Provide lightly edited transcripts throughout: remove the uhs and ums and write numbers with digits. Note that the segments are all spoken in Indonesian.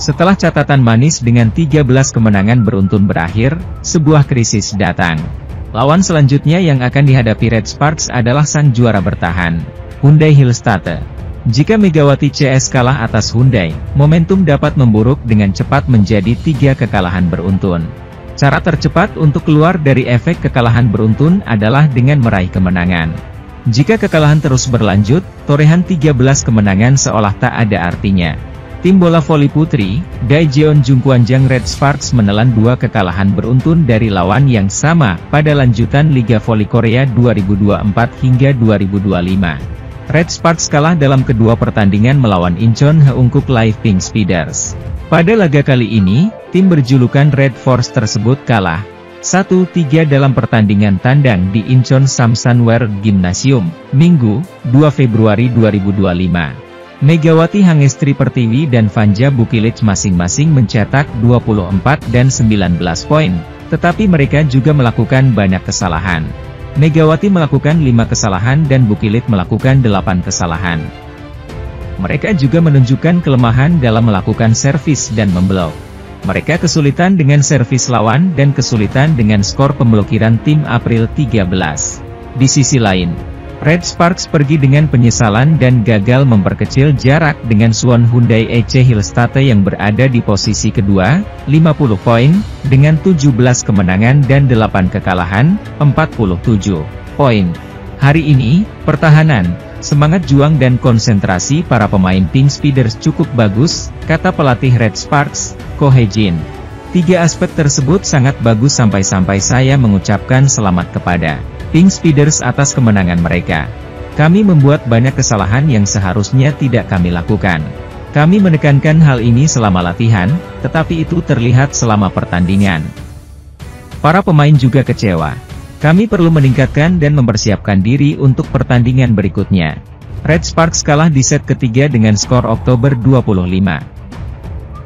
Setelah catatan manis dengan 13 kemenangan beruntun berakhir, sebuah krisis datang. Lawan selanjutnya yang akan dihadapi Red Sparks adalah sang juara bertahan, Hyundai Hillstatte. Jika Megawati CS kalah atas Hyundai, momentum dapat memburuk dengan cepat menjadi 3 kekalahan beruntun. Cara tercepat untuk keluar dari efek kekalahan beruntun adalah dengan meraih kemenangan. Jika kekalahan terus berlanjut, torehan 13 kemenangan seolah tak ada artinya. Tim bola voli putri, Daejeon Jungkwanjang Red Sparks menelan 2 kekalahan beruntun dari lawan yang sama pada lanjutan Liga Voli Korea 2024 hingga 2025. Red Sparks kalah dalam kedua pertandingan melawan Incheon Haeunkook Live Pink Speeders. Pada laga kali ini, tim berjulukan Red Force tersebut kalah 1-3 dalam pertandingan tandang di Incheon Samsunwear Gymnasium, Minggu, 2 Februari 2025. Megawati Hangestri Pertiwi dan Vanja Bukilic masing-masing mencetak 24 dan 19 poin, tetapi mereka juga melakukan banyak kesalahan. Megawati melakukan 5 kesalahan dan Bukilic melakukan 8 kesalahan. Mereka juga menunjukkan kelemahan dalam melakukan servis dan memblok. Mereka kesulitan dengan servis lawan dan kesulitan dengan skor pemblokiran tim April 13. Di sisi lain, Red Sparks pergi dengan penyesalan dan gagal memperkecil jarak dengan Suwon Hyundai EC Hillstatte yang berada di posisi kedua, 50 poin, dengan 17 kemenangan dan 8 kekalahan, 47 poin. Hari ini, pertahanan, semangat juang dan konsentrasi para pemain Pink Speeders cukup bagus, kata pelatih Red Sparks, Ko Hae-jin. 3 aspek tersebut sangat bagus sampai-sampai saya mengucapkan selamat kepada Pink Speeders atas kemenangan mereka. Kami membuat banyak kesalahan yang seharusnya tidak kami lakukan. Kami menekankan hal ini selama latihan, tetapi itu terlihat selama pertandingan. Para pemain juga kecewa. Kami perlu meningkatkan dan mempersiapkan diri untuk pertandingan berikutnya. Red Sparks kalah di set ketiga dengan skor Oktober 25.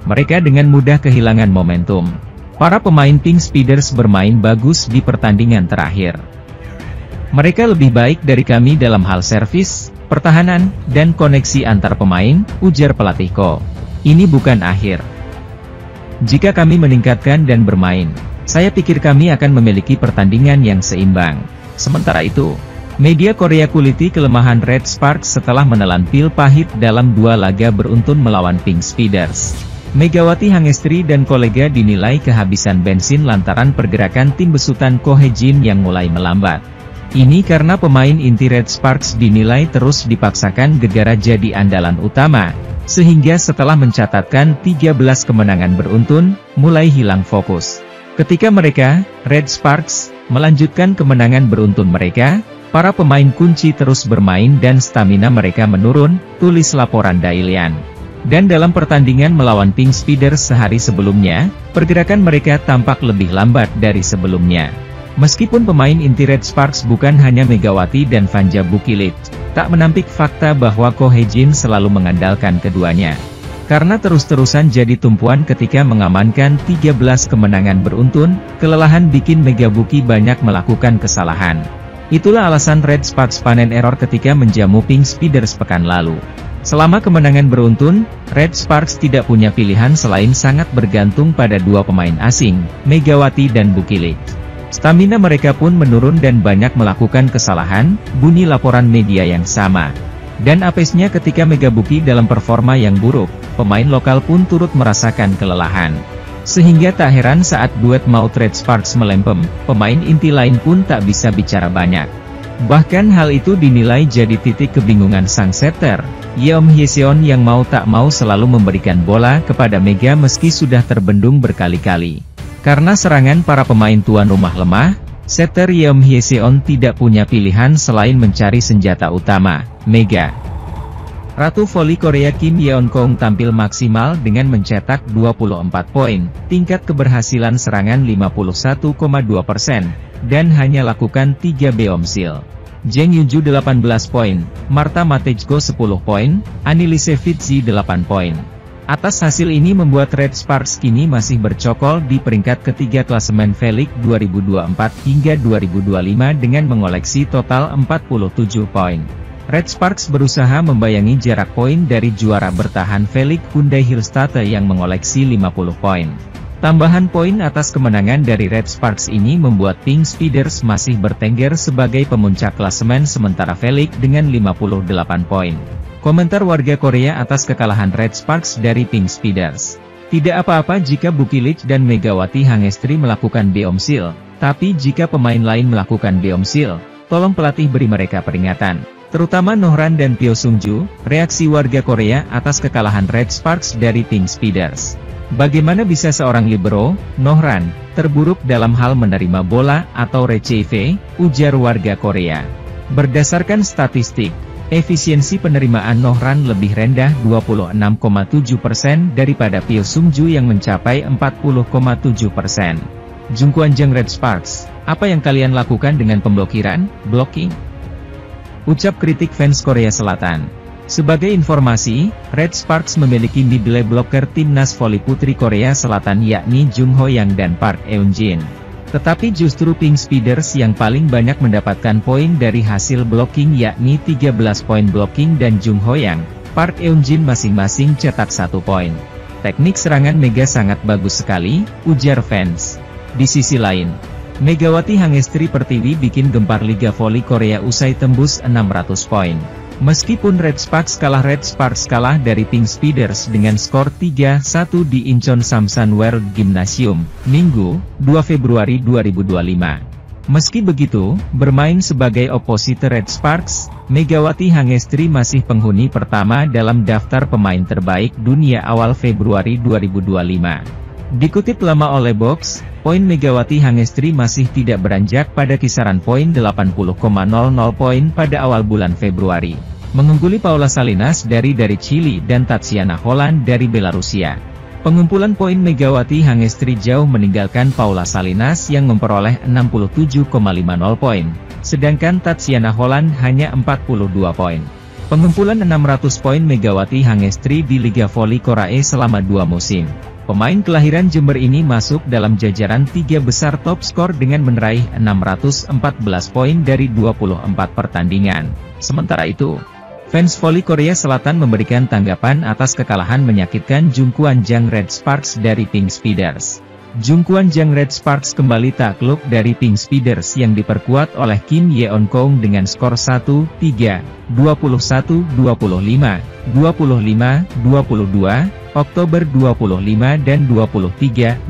Mereka dengan mudah kehilangan momentum. Para pemain Pink Speeders bermain bagus di pertandingan terakhir. Mereka lebih baik dari kami dalam hal servis, pertahanan, dan koneksi antar pemain, ujar pelatih Ko. Ini bukan akhir. Jika kami meningkatkan dan bermain, saya pikir kami akan memiliki pertandingan yang seimbang. Sementara itu, media Korea kuliti kelemahan Red Sparks setelah menelan pil pahit dalam 2 laga beruntun melawan Pink Speeders. Megawati Hangestri dan kolega dinilai kehabisan bensin lantaran pergerakan tim besutan Ko Hae-jin yang mulai melambat. Ini karena pemain inti Red Sparks dinilai terus dipaksakan gegara jadi andalan utama, sehingga setelah mencatatkan 13 kemenangan beruntun, mulai hilang fokus. Ketika mereka, Red Sparks, melanjutkan kemenangan beruntun mereka, para pemain kunci terus bermain dan stamina mereka menurun, tulis laporan Dailian. Dan dalam pertandingan melawan Pink Speeders sehari sebelumnya, pergerakan mereka tampak lebih lambat dari sebelumnya. Meskipun pemain inti Red Sparks bukan hanya Megawati dan Vanja Bukilic, tak menampik fakta bahwa Ko Hae-jin selalu mengandalkan keduanya. Karena terus-terusan jadi tumpuan ketika mengamankan 13 kemenangan beruntun, kelelahan bikin Megabuki banyak melakukan kesalahan. Itulah alasan Red Sparks panen error ketika menjamu Pink Speeders pekan lalu. Selama kemenangan beruntun, Red Sparks tidak punya pilihan selain sangat bergantung pada 2 pemain asing, Megawati dan Bukilic. Stamina mereka pun menurun dan banyak melakukan kesalahan, bunyi laporan media yang sama. Dan apesnya ketika Megabuki dalam performa yang buruk, pemain lokal pun turut merasakan kelelahan. Sehingga tak heran saat duet maut Red Sparks melempem, pemain inti lain pun tak bisa bicara banyak. Bahkan hal itu dinilai jadi titik kebingungan sang setter, Yeom Hyeseon yang mau tak mau selalu memberikan bola kepada Mega meski sudah terbendung berkali-kali. Karena serangan para pemain tuan rumah lemah, setter Yeom Hyeseon tidak punya pilihan selain mencari senjata utama, Mega. Ratu voli Korea Kim Yeon-kong tampil maksimal dengan mencetak 24 poin, tingkat keberhasilan serangan 51,2%, dan hanya lakukan 3 beomsil. Jang Yunju 18 poin, Marta Matejko 10 poin, Annelise Fitzi 8 poin. Atas hasil ini membuat Red Sparks kini masih bercokol di peringkat ketiga klasemen V-League 2024 hingga 2025 dengan mengoleksi total 47 poin. Red Sparks berusaha membayangi jarak poin dari juara bertahan Felix Hyundai Hillstatter yang mengoleksi 50 poin. Tambahan poin atas kemenangan dari Red Sparks ini membuat Pink Speeders masih bertengger sebagai pemuncak klasemen sementara Felix dengan 58 poin. Komentar warga Korea atas kekalahan Red Sparks dari Pink Speeders. Tidak apa-apa jika Bukillic dan Megawati Hangestri melakukan beomsil, tapi jika pemain lain melakukan beomsil, tolong pelatih beri mereka peringatan. Terutama Nohran dan Pyo Sungju, reaksi warga Korea atas kekalahan Red Sparks dari Pink Speeders. Bagaimana bisa seorang libero, Nohran, terburuk dalam hal menerima bola atau receive, ujar warga Korea. Berdasarkan statistik, efisiensi penerimaan Nohran lebih rendah 26,7% daripada Pyo Sungju yang mencapai 40,7%. Jungkwanjang Red Sparks, apa yang kalian lakukan dengan pemblokiran, blocking? Ucap kritik fans Korea Selatan. Sebagai informasi, Red Sparks memiliki middle blocker timnas voli putri Korea Selatan yakni Jung Ho-yang dan Park Eun-jin. Tetapi justru Pink Speeders yang paling banyak mendapatkan poin dari hasil blocking yakni 13 poin blocking dan Jung Ho-yang, Park Eun-jin masing-masing cetak 1 poin. Teknik serangan Mega sangat bagus sekali, ujar fans. Di sisi lain, Megawati Hangestri Pertiwi bikin gempar Liga Voli Korea usai tembus 600 poin. Meskipun Red Sparks kalah dari Pink Speeders dengan skor 3-1 di Incheon Samsan World Gymnasium, Minggu, 2 Februari 2025. Meski begitu, bermain sebagai oposite Red Sparks, Megawati Hangestri masih penghuni pertama dalam daftar pemain terbaik dunia awal Februari 2025. Dikutip lama oleh Box, poin Megawati Hangestri masih tidak beranjak pada kisaran poin 80,00 poin pada awal bulan Februari. Mengungguli Paula Salinas dari Chili dan Tatsiana Holland dari Belarusia. Pengumpulan poin Megawati Hangestri jauh meninggalkan Paula Salinas yang memperoleh 67,50 poin, sedangkan Tatsiana Holland hanya 42 poin. Pengumpulan 600 poin Megawati Hangestri di Liga Voli Korea selama 2 musim. Pemain kelahiran Jember ini masuk dalam jajaran 3 besar top skor dengan meraih 614 poin dari 24 pertandingan. Sementara itu, fans voli Korea Selatan memberikan tanggapan atas kekalahan menyakitkan Jungkwanjang Red Sparks dari Pink Speeders. Jungkwanjang Red Sparks kembali takluk dari Pink Speeders yang diperkuat oleh Kim Yeon-kong dengan skor 1-3, 21-25, 25-22, Oktober 25 dan 23-25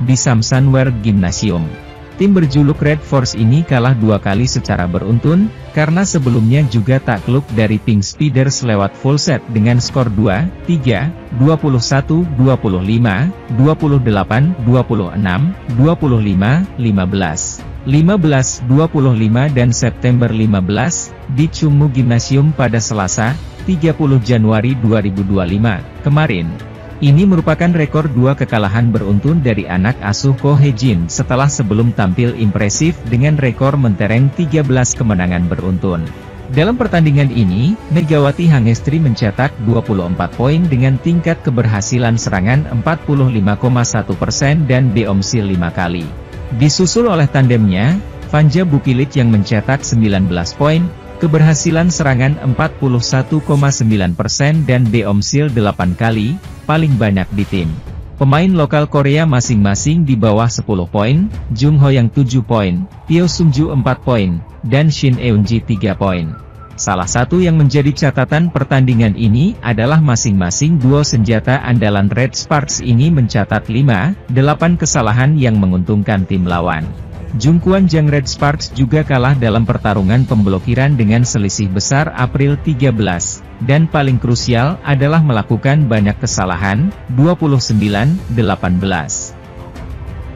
di Samsan World Gymnasium. Tim berjuluk Red Force ini kalah 2 kali secara beruntun, karena sebelumnya juga takluk dari Pink Speeders lewat full set dengan skor 2-3, 21-25, 28-26, 25-15, 15-25 dan September 15, di Chungmu Gymnasium pada Selasa, 30 Januari 2025, kemarin. Ini merupakan rekor 2 kekalahan beruntun dari anak asuh Ko Hae-jin setelah sebelum tampil impresif dengan rekor mentereng 13 kemenangan beruntun. Dalam pertandingan ini, Megawati Hangestri mencetak 24 poin dengan tingkat keberhasilan serangan 45,1% dan beomsil 5 kali. Disusul oleh tandemnya, Vanja Bukillic yang mencetak 19 poin, keberhasilan serangan 41,9% dan beomsil 8 kali, paling banyak di tim. Pemain lokal Korea masing-masing di bawah 10 poin, Jung Ho-yang 7 poin, Pyo Sungju 4 poin, dan Shin Eun-ji 3 poin. Salah satu yang menjadi catatan pertandingan ini adalah masing-masing duo senjata andalan Red Sparks ini mencatat 5-8 kesalahan yang menguntungkan tim lawan. Jungkwanjang Red Sparks juga kalah dalam pertarungan pemblokiran dengan selisih besar April 13, dan paling krusial adalah melakukan banyak kesalahan, 29-18.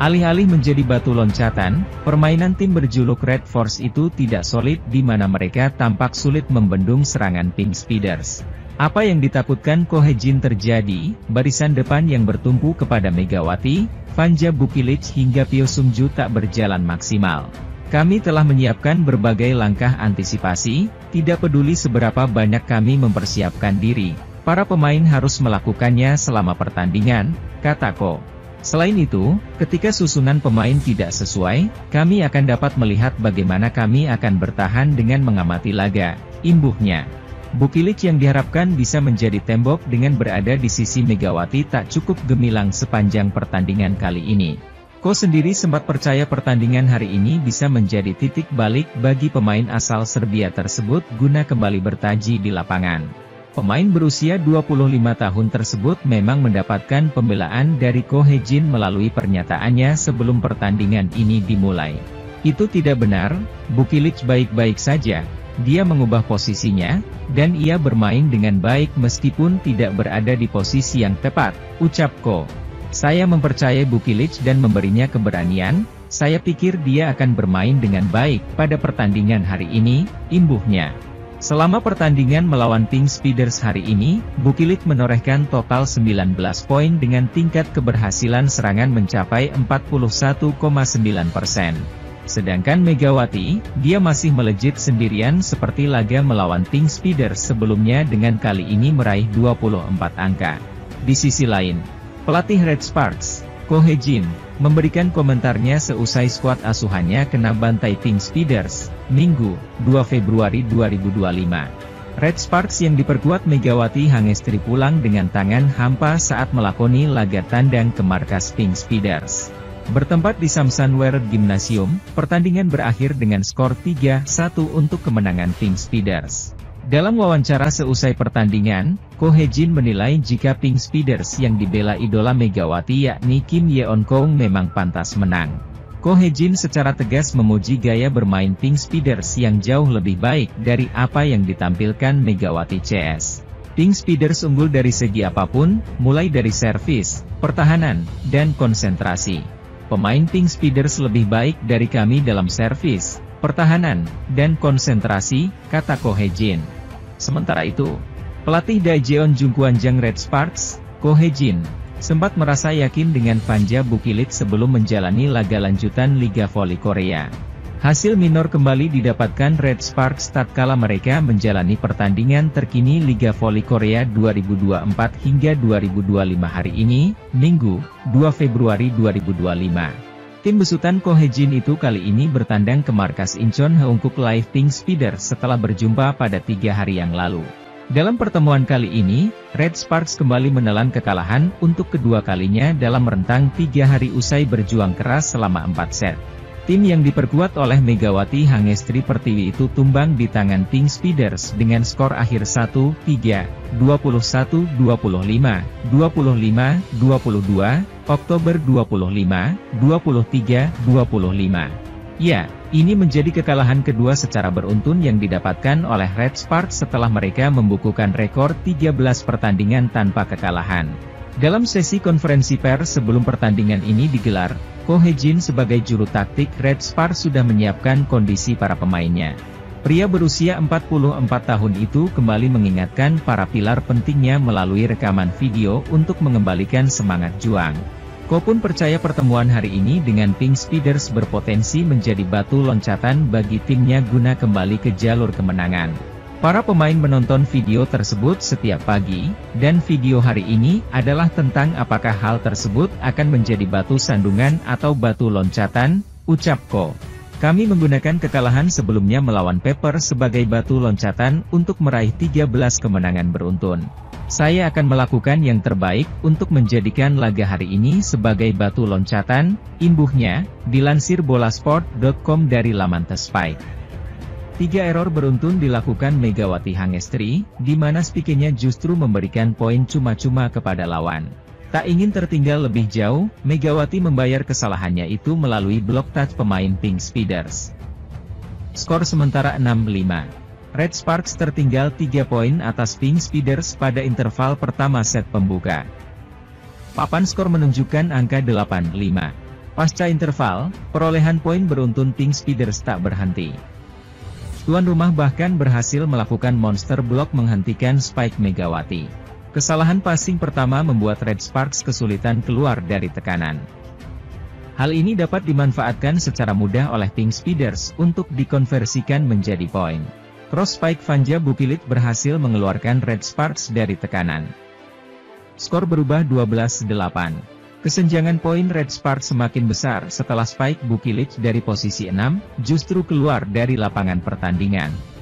Alih-alih menjadi batu loncatan, permainan tim berjuluk Red Force itu tidak solid di mana mereka tampak sulit membendung serangan Pink Speeders. Apa yang ditakutkan Ko Hae-jin terjadi, barisan depan yang bertumpu kepada Megawati, Vanja Bukillic hingga Pyo Sungju tak berjalan maksimal. Kami telah menyiapkan berbagai langkah antisipasi, tidak peduli seberapa banyak kami mempersiapkan diri, para pemain harus melakukannya selama pertandingan, kata Ko. Selain itu, ketika susunan pemain tidak sesuai, kami akan dapat melihat bagaimana kami akan bertahan dengan mengamati laga, imbuhnya. Bukilic yang diharapkan bisa menjadi tembok dengan berada di sisi Megawati tak cukup gemilang sepanjang pertandingan kali ini. Ko sendiri sempat percaya pertandingan hari ini bisa menjadi titik balik bagi pemain asal Serbia tersebut guna kembali bertaji di lapangan. Pemain berusia 25 tahun tersebut memang mendapatkan pembelaan dari Ko He-jin melalui pernyataannya sebelum pertandingan ini dimulai. Itu tidak benar, Bukilic baik-baik saja, dia mengubah posisinya, dan ia bermain dengan baik meskipun tidak berada di posisi yang tepat, ucap Ko. Saya mempercayai Bukilic dan memberinya keberanian, saya pikir dia akan bermain dengan baik pada pertandingan hari ini, imbuhnya. Selama pertandingan melawan Pink Speeders hari ini, Bukilic menorehkan total 19 poin dengan tingkat keberhasilan serangan mencapai 41,9%. Sedangkan Megawati, dia masih melejit sendirian seperti laga melawan Pink Speeders sebelumnya dengan kali ini meraih 24 angka. Di sisi lain, pelatih Red Sparks, Ko He-jin, memberikan komentarnya seusai skuad asuhannya kena bantai Pink Speeders, Minggu, 2 Februari 2025. Red Sparks yang diperkuat Megawati Hangestri pulang dengan tangan hampa saat melakoni laga tandang ke markas Pink Speeders. Bertempat di Samsun World Gymnasium, pertandingan berakhir dengan skor 3-1 untuk kemenangan Pink Speeders. Dalam wawancara seusai pertandingan, Ko He-jin menilai jika Pink Speeders yang dibela idola Megawati yakni Kim Yeon-kong memang pantas menang. Ko He-jin secara tegas memuji gaya bermain Pink Speeders yang jauh lebih baik dari apa yang ditampilkan Megawati CS. Pink Speeders unggul dari segi apapun, mulai dari servis, pertahanan, dan konsentrasi. Pemain Pink Speeders lebih baik dari kami dalam servis, pertahanan, dan konsentrasi, kata Ko He-jin. Sementara itu, pelatih Daejeon Jungkwanjang Red Sparks, Ko He-jin, sempat merasa yakin dengan Panja Bukilic sebelum menjalani laga lanjutan Liga Voli Korea. Hasil minor kembali didapatkan Red Sparks tatkala mereka menjalani pertandingan terkini Liga Voli Korea 2024 hingga 2025 hari ini, Minggu, 2 Februari 2025. Tim besutan Ko He-jin itu kali ini bertandang ke markas Incheon Heungkuk Live Pink Speeders setelah berjumpa pada 3 hari yang lalu. Dalam pertemuan kali ini, Red Sparks kembali menelan kekalahan untuk kedua kalinya dalam rentang 3 hari usai berjuang keras selama 4 set. Tim yang diperkuat oleh Megawati Hangestri Pertiwi itu tumbang di tangan Pink Speeders dengan skor akhir 1-3, 21-25, 25-22, Oktober 25, 23-25. Ya, ini menjadi kekalahan kedua secara beruntun yang didapatkan oleh Red Sparks setelah mereka membukukan rekor 13 pertandingan tanpa kekalahan. Dalam sesi konferensi pers sebelum pertandingan ini digelar, Ko He-jin sebagai juru taktik Red Sparks sudah menyiapkan kondisi para pemainnya. Pria berusia 44 tahun itu kembali mengingatkan para pilar pentingnya melalui rekaman video untuk mengembalikan semangat juang. Ko pun percaya pertemuan hari ini dengan Pink Speeders berpotensi menjadi batu loncatan bagi timnya guna kembali ke jalur kemenangan. Para pemain menonton video tersebut setiap pagi, dan video hari ini adalah tentang apakah hal tersebut akan menjadi batu sandungan atau batu loncatan, ucap Ko. Kami menggunakan kekalahan sebelumnya melawan Pepper sebagai batu loncatan untuk meraih 13 kemenangan beruntun. Saya akan melakukan yang terbaik untuk menjadikan laga hari ini sebagai batu loncatan, imbuhnya, dilansir bolasport.com dari laman The Spike. 3 error beruntun dilakukan Megawati Hangestri, di mana spikernya justru memberikan poin cuma-cuma kepada lawan. Tak ingin tertinggal lebih jauh, Megawati membayar kesalahannya itu melalui blok touch pemain Pink Speeders. Skor sementara 6-5. Red Sparks tertinggal 3 poin atas Pink Speeders pada interval pertama set pembuka. Papan skor menunjukkan angka 8-5. Pasca interval, perolehan poin beruntun Pink Speeders tak berhenti. Tuan rumah bahkan berhasil melakukan monster block menghentikan spike Megawati. Kesalahan passing pertama membuat Red Sparks kesulitan keluar dari tekanan. Hal ini dapat dimanfaatkan secara mudah oleh Pink Speeders untuk dikonversikan menjadi poin. Cross spike Panja Bukilic berhasil mengeluarkan Red Sparks dari tekanan. Skor berubah 12-8. Kesenjangan poin Red Sparks semakin besar setelah Spike Bukilic dari posisi 6, justru keluar dari lapangan pertandingan.